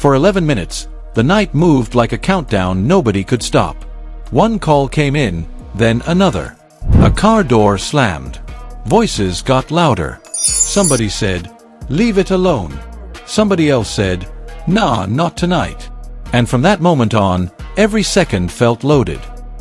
For 11 minutes, the night moved like a countdown nobody could stop. One call came in, then another. A car door slammed. Voices got louder. Somebody said, "Leave it alone." Somebody else said, "Nah, not tonight." And from that moment on, every second felt loaded.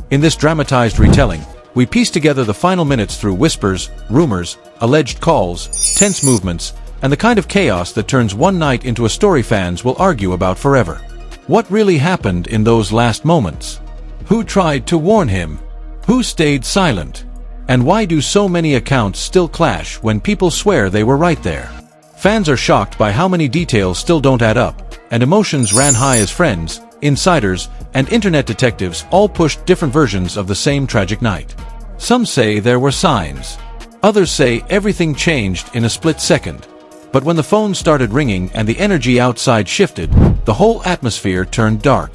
In this dramatized retelling, we piece together the final minutes through whispers, rumors, alleged calls, tense movements, and the kind of chaos that turns one night into a story fans will argue about forever. What really happened in those last moments? Who tried to warn him? Who stayed silent? And why do so many accounts still clash when people swear they were right there? Fans are shocked by how many details still don't add up, and emotions ran high as friends, insiders, and internet detectives all pushed different versions of the same tragic night. Some say there were signs. Others say everything changed in a split second. But when the phone started ringing and the energy outside shifted, the whole atmosphere turned dark.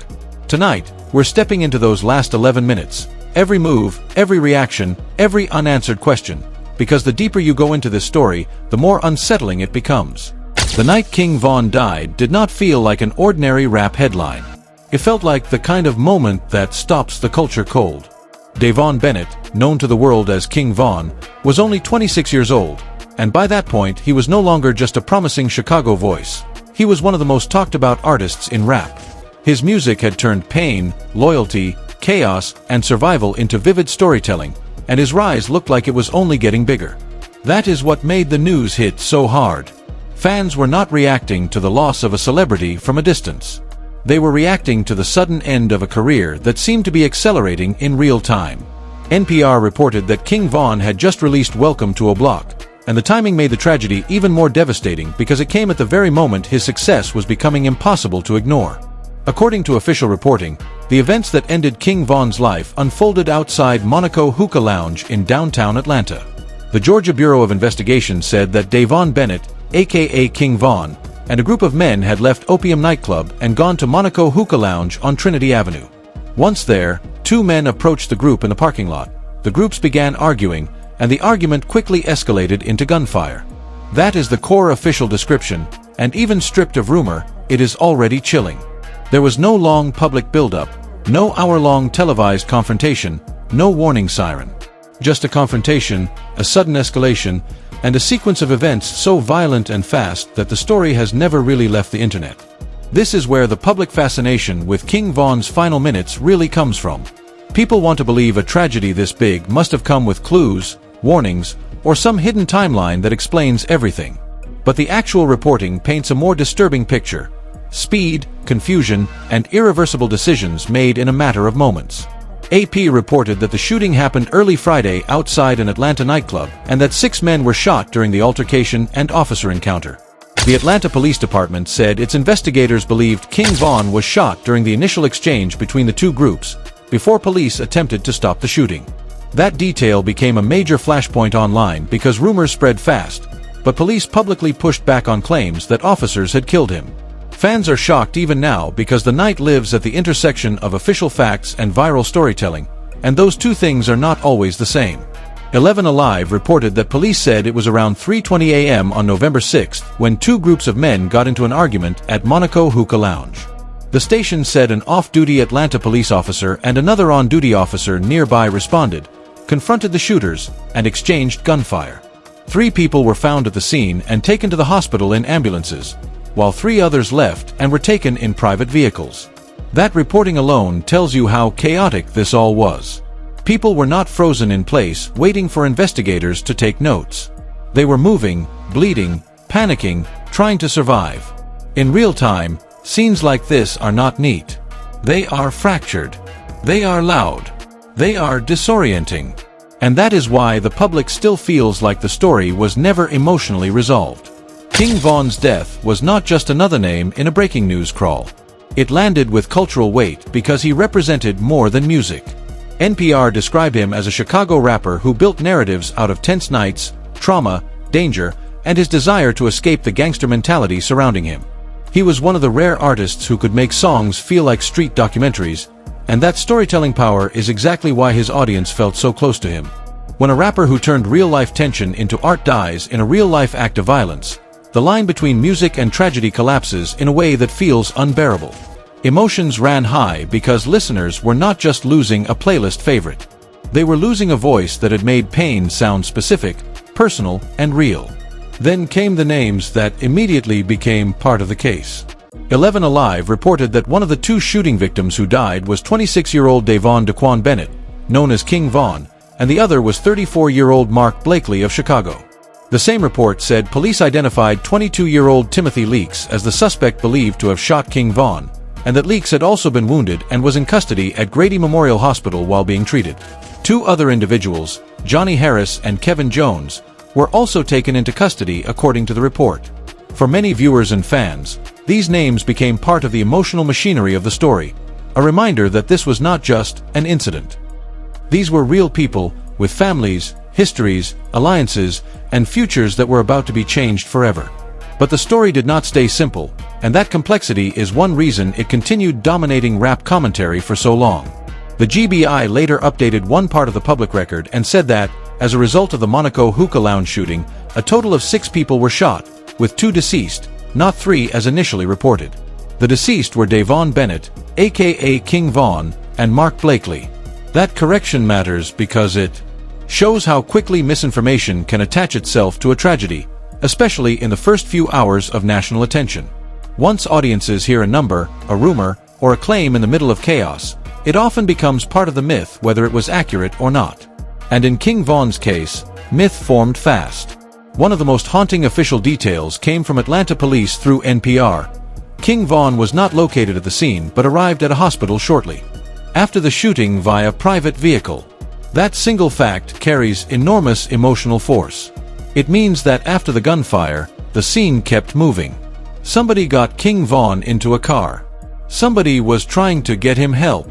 Tonight, we're stepping into those last 11 minutes. Every move, every reaction, every unanswered question. Because the deeper you go into this story, the more unsettling it becomes. The night King Vaughn died did not feel like an ordinary rap headline. It felt like the kind of moment that stops the culture cold. Vaughn Bennett, known to the world as King Vaughn, was only 26 years old. And by that point, he was no longer just a promising Chicago voice. He was one of the most talked about artists in rap. His music had turned pain, loyalty, chaos, and survival into vivid storytelling, and his rise looked like it was only getting bigger. That is what made the news hit so hard. Fans were not reacting to the loss of a celebrity from a distance. They were reacting to the sudden end of a career that seemed to be accelerating in real time. NPR reported that King Vaughn had just released Welcome to Oblock, and the timing made the tragedy even more devastating because it came at the very moment his success was becoming impossible to ignore. According to official reporting, the events that ended King Vaughn's life unfolded outside Monaco Hookah Lounge in downtown Atlanta. The Georgia Bureau of Investigation said that Vaughn Bennett, aka King Vaughn, and a group of men had left Opium nightclub and gone to Monaco Hookah Lounge on Trinity Avenue. Once there, two men approached the group in the parking lot. The groups began arguing, and the argument quickly escalated into gunfire. That is the core official description, and even stripped of rumor, it is already chilling. There was no long public buildup, no hour-long televised confrontation, no warning siren. Just a confrontation, a sudden escalation, and a sequence of events so violent and fast that the story has never really left the internet. This is where the public fascination with King Vaughn's final minutes really comes from. People want to believe a tragedy this big must have come with clues, warnings, or some hidden timeline that explains everything. But the actual reporting paints a more disturbing picture. Speed, confusion, and irreversible decisions made in a matter of moments. AP reported that the shooting happened early Friday outside an Atlanta nightclub, and that 6 men were shot during the altercation and officer encounter. The Atlanta Police Department said its investigators believed King Vaughn was shot during the initial exchange between the two groups, before police attempted to stop the shooting. That detail became a major flashpoint online because rumors spread fast, but police publicly pushed back on claims that officers had killed him. Fans are shocked even now because the night lives at the intersection of official facts and viral storytelling, and those two things are not always the same. 11 Alive reported that police said it was around 3:20 a.m. on November 6 when two groups of men got into an argument at Monaco Hookah Lounge. The station said an off-duty Atlanta police officer and another on-duty officer nearby responded, confronted the shooters, and exchanged gunfire. 3 people were found at the scene and taken to the hospital in ambulances, while 3 others left and were taken in private vehicles. That reporting alone tells you how chaotic this all was. People were not frozen in place, waiting for investigators to take notes. They were moving, bleeding, panicking, trying to survive. In real time, scenes like this are not neat. They are fractured. They are loud. They are disorienting. And that is why the public still feels like the story was never emotionally resolved. King Vaughn's death was not just another name in a breaking news crawl. It landed with cultural weight because he represented more than music. NPR described him as a Chicago rapper who built narratives out of tense nights, trauma, danger, and his desire to escape the gangster mentality surrounding him. He was one of the rare artists who could make songs feel like street documentaries, and that storytelling power is exactly why his audience felt so close to him. When a rapper who turned real-life tension into art dies in a real-life act of violence, The line between music and tragedy collapses in a way that feels unbearable. Emotions ran high because listeners were not just losing a playlist favorite. They were losing a voice that had made pain sound specific, personal, and real. Then came the names that immediately became part of the case. 11 Alive reported that one of the two shooting victims who died was 26-year-old Vaughn Daquan Bennett, known as King Vaughn, and the other was 34-year-old Mark Blakely of Chicago. The same report said police identified 22-year-old Timothy Leaks as the suspect believed to have shot King Vaughn, and that Leaks had also been wounded and was in custody at Grady Memorial Hospital while being treated. Two other individuals, Johnny Harris and Kevin Jones, were also taken into custody according to the report. For many viewers and fans, these names became part of the emotional machinery of the story, a reminder that this was not just an incident. These were real people, with families, histories, alliances, and futures that were about to be changed forever. But the story did not stay simple, and that complexity is one reason it continued dominating rap commentary for so long. The GBI later updated one part of the public record and said that, as a result of the Monaco hookah lounge shooting, a total of 6 people were shot, with 2 deceased, not 3 as initially reported. The deceased were Vaughn Bennett, aka King Vaughn, and Mark Blakely. That correction matters because it shows how quickly misinformation can attach itself to a tragedy, especially in the first few hours of national attention. Once audiences hear a number, a rumor, or a claim in the middle of chaos, it often becomes part of the myth whether it was accurate or not. And in King Vaughn's case, myth formed fast. One of the most haunting official details came from Atlanta police through NPR. King Vaughn was not located at the scene but arrived at a hospital shortly after the shooting via private vehicle. That single fact carries enormous emotional force. It means that after the gunfire, the scene kept moving. Somebody got King Vaughn into a car. Somebody was trying to get him help.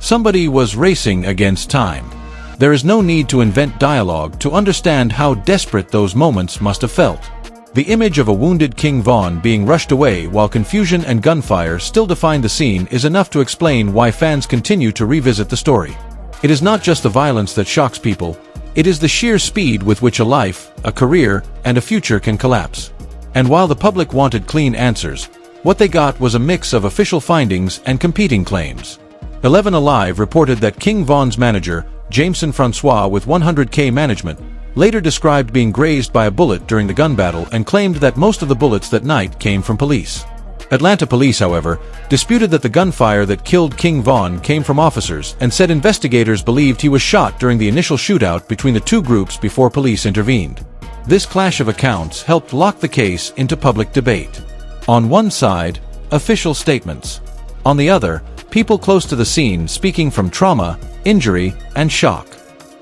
Somebody was racing against time. There is no need to invent dialogue to understand how desperate those moments must have felt. The image of a wounded King Vaughn being rushed away while confusion and gunfire still define the scene is enough to explain why fans continue to revisit the story. It is not just the violence that shocks people, it is the sheer speed with which a life, a career, and a future can collapse. And while the public wanted clean answers, what they got was a mix of official findings and competing claims. 11 Alive reported that King Vaughn's manager, Jameson Francois with 100K Management, later described being grazed by a bullet during the gun battle and claimed that most of the bullets that night came from police. Atlanta police, however, disputed that the gunfire that killed King Vaughn came from officers and said investigators believed he was shot during the initial shootout between the two groups before police intervened. This clash of accounts helped lock the case into public debate. On one side, official statements. On the other, people close to the scene speaking from trauma, injury, and shock.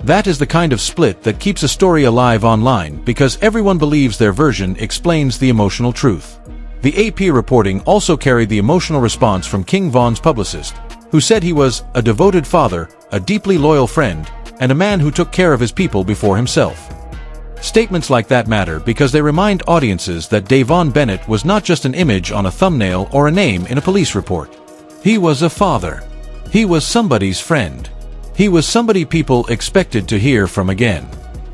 That is the kind of split that keeps a story alive online because everyone believes their version explains the emotional truth. The AP reporting also carried the emotional response from King Vaughn's publicist, who said he was a devoted father, a deeply loyal friend, and a man who took care of his people before himself. Statements like that matter because they remind audiences that Vaughn Bennett was not just an image on a thumbnail or a name in a police report. He was a father. He was somebody's friend. He was somebody people expected to hear from again.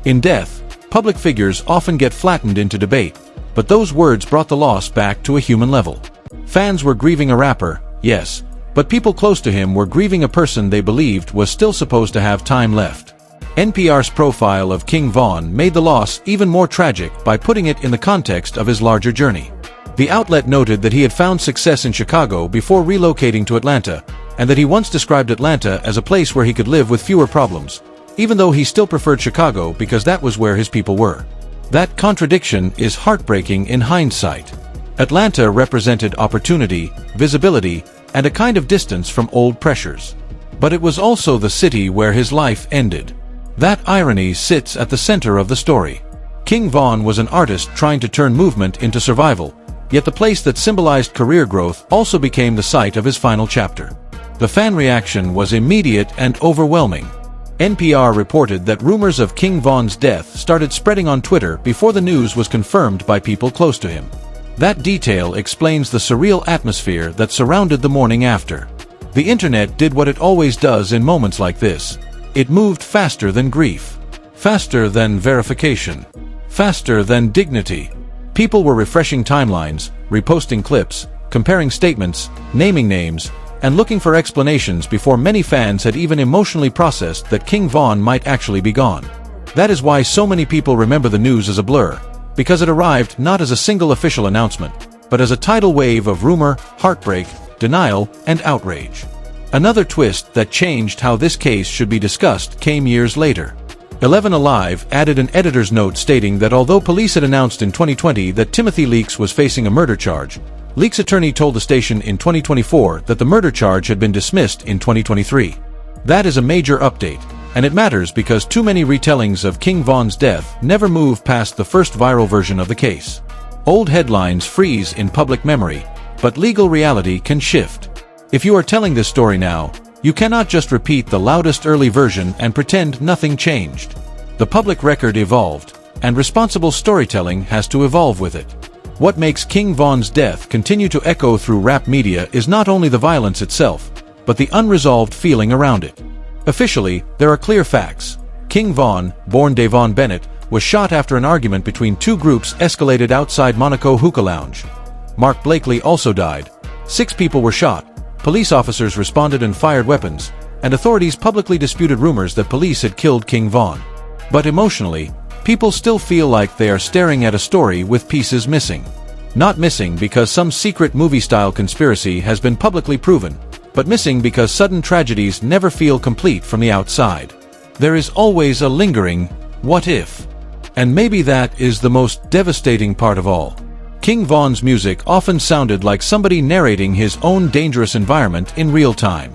In death, public figures often get flattened into debate, but those words brought the loss back to a human level. Fans were grieving a rapper, yes, but people close to him were grieving a person they believed was still supposed to have time left. NPR's profile of King Vaughn made the loss even more tragic by putting it in the context of his larger journey. The outlet noted that he had found success in Chicago before relocating to Atlanta, and that he once described Atlanta as a place where he could live with fewer problems, even though he still preferred Chicago because that was where his people were. That contradiction is heartbreaking in hindsight. Atlanta represented opportunity, visibility, and a kind of distance from old pressures. But it was also the city where his life ended. That irony sits at the center of the story. King Vaughn was an artist trying to turn movement into survival, yet the place that symbolized career growth also became the site of his final chapter. The fan reaction was immediate and overwhelming. NPR reported that rumors of King Vaughn's death started spreading on Twitter before the news was confirmed by people close to him. That detail explains the surreal atmosphere that surrounded the morning after. The internet did what it always does in moments like this. It moved faster than grief, faster than verification, faster than dignity. People were refreshing timelines, reposting clips, comparing statements, naming names, and looking for explanations before many fans had even emotionally processed that King Vaughn might actually be gone. That is why so many people remember the news as a blur, because it arrived not as a single official announcement, but as a tidal wave of rumor, heartbreak, denial, and outrage. Another twist that changed how this case should be discussed came years later. 11 Alive added an editor's note stating that although police had announced in 2020 that Timothy Leaks was facing a murder charge, Leaks' attorney told the station in 2024 that the murder charge had been dismissed in 2023. That is a major update, and it matters because too many retellings of King Vaughn's death never move past the first viral version of the case. Old headlines freeze in public memory, but legal reality can shift. If you are telling this story now, you cannot just repeat the loudest early version and pretend nothing changed. The public record evolved, and responsible storytelling has to evolve with it. What makes King Vaughn's death continue to echo through rap media is not only the violence itself, but the unresolved feeling around it. Officially, there are clear facts. King Vaughn, born Devon Bennett, was shot after an argument between two groups escalated outside Monaco Hookah Lounge. Mark Blakely also died. 6 people were shot. Police officers responded and fired weapons, and authorities publicly disputed rumors that police had killed King Vaughn. But emotionally, people still feel like they are staring at a story with pieces missing. Not missing because some secret movie-style conspiracy has been publicly proven, but missing because sudden tragedies never feel complete from the outside. There is always a lingering, what if? And maybe that is the most devastating part of all. King Vaughn's music often sounded like somebody narrating his own dangerous environment in real time.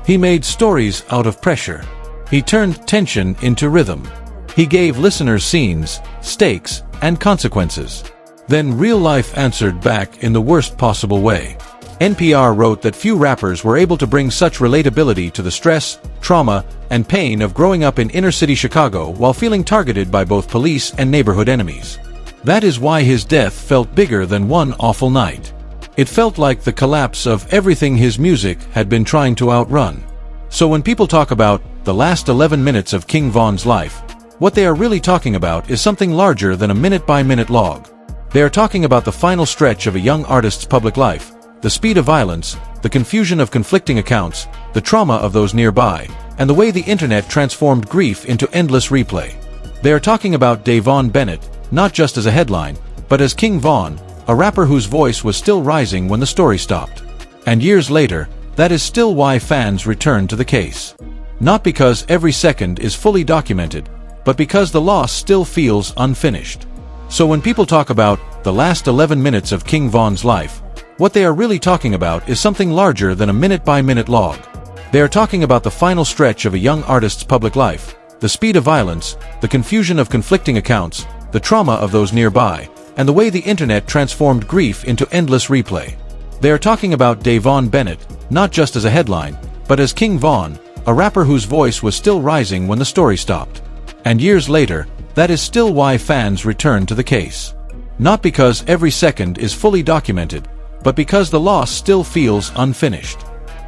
He made stories out of pressure. He turned tension into rhythm. He gave listeners scenes, stakes, and consequences. Then real life answered back in the worst possible way. NPR wrote that few rappers were able to bring such relatability to the stress, trauma, and pain of growing up in inner-city Chicago while feeling targeted by both police and neighborhood enemies. That is why his death felt bigger than one awful night. It felt like the collapse of everything his music had been trying to outrun. So when people talk about the last 11 minutes of King Vaughn's life, what they are really talking about is something larger than a minute-by-minute log. They are talking about the final stretch of a young artist's public life, the speed of violence, the confusion of conflicting accounts, the trauma of those nearby, and the way the internet transformed grief into endless replay. They are talking about Devon Bennett, not just as a headline, but as King Vaughn, a rapper whose voice was still rising when the story stopped. And years later, that is still why fans return to the case. Not because every second is fully documented, but because the loss still feels unfinished. So when people talk about the last 11 minutes of King Vaughn's life, what they are really talking about is something larger than a minute-by-minute log. They are talking about the final stretch of a young artist's public life, the speed of violence, the confusion of conflicting accounts, the trauma of those nearby, and the way the internet transformed grief into endless replay. They are talking about Devon Bennett, not just as a headline, but as King Vaughn, a rapper whose voice was still rising when the story stopped. And years later, that is still why fans return to the case. Not because every second is fully documented, but because the loss still feels unfinished.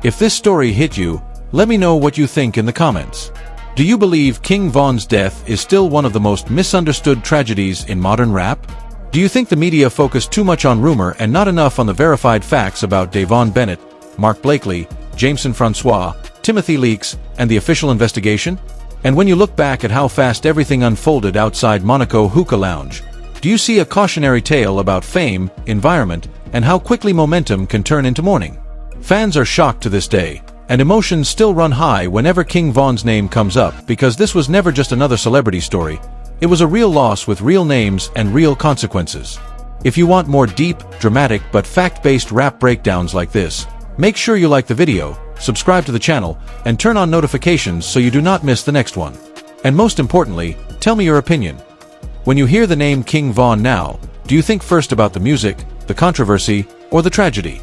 If this story hit you, let me know what you think in the comments. Do you believe King Vaughn's death is still one of the most misunderstood tragedies in modern rap? Do you think the media focused too much on rumor and not enough on the verified facts about Devon Bennett, Mark Blakely, Jameson Francois, Timothy Leaks, and the official investigation? And when you look back at how fast everything unfolded outside Monaco Hookah Lounge, do you see a cautionary tale about fame, environment, and how quickly momentum can turn into mourning? Fans are shocked to this day, and emotions still run high whenever King Vaughn's name comes up because this was never just another celebrity story. It was a real loss with real names and real consequences. If you want more deep, dramatic, but fact-based rap breakdowns like this, make sure you like the video, subscribe to the channel, and turn on notifications so you do not miss the next one. And most importantly, tell me your opinion. When you hear the name King Vaughn now, do you think first about the music, the controversy, or the tragedy?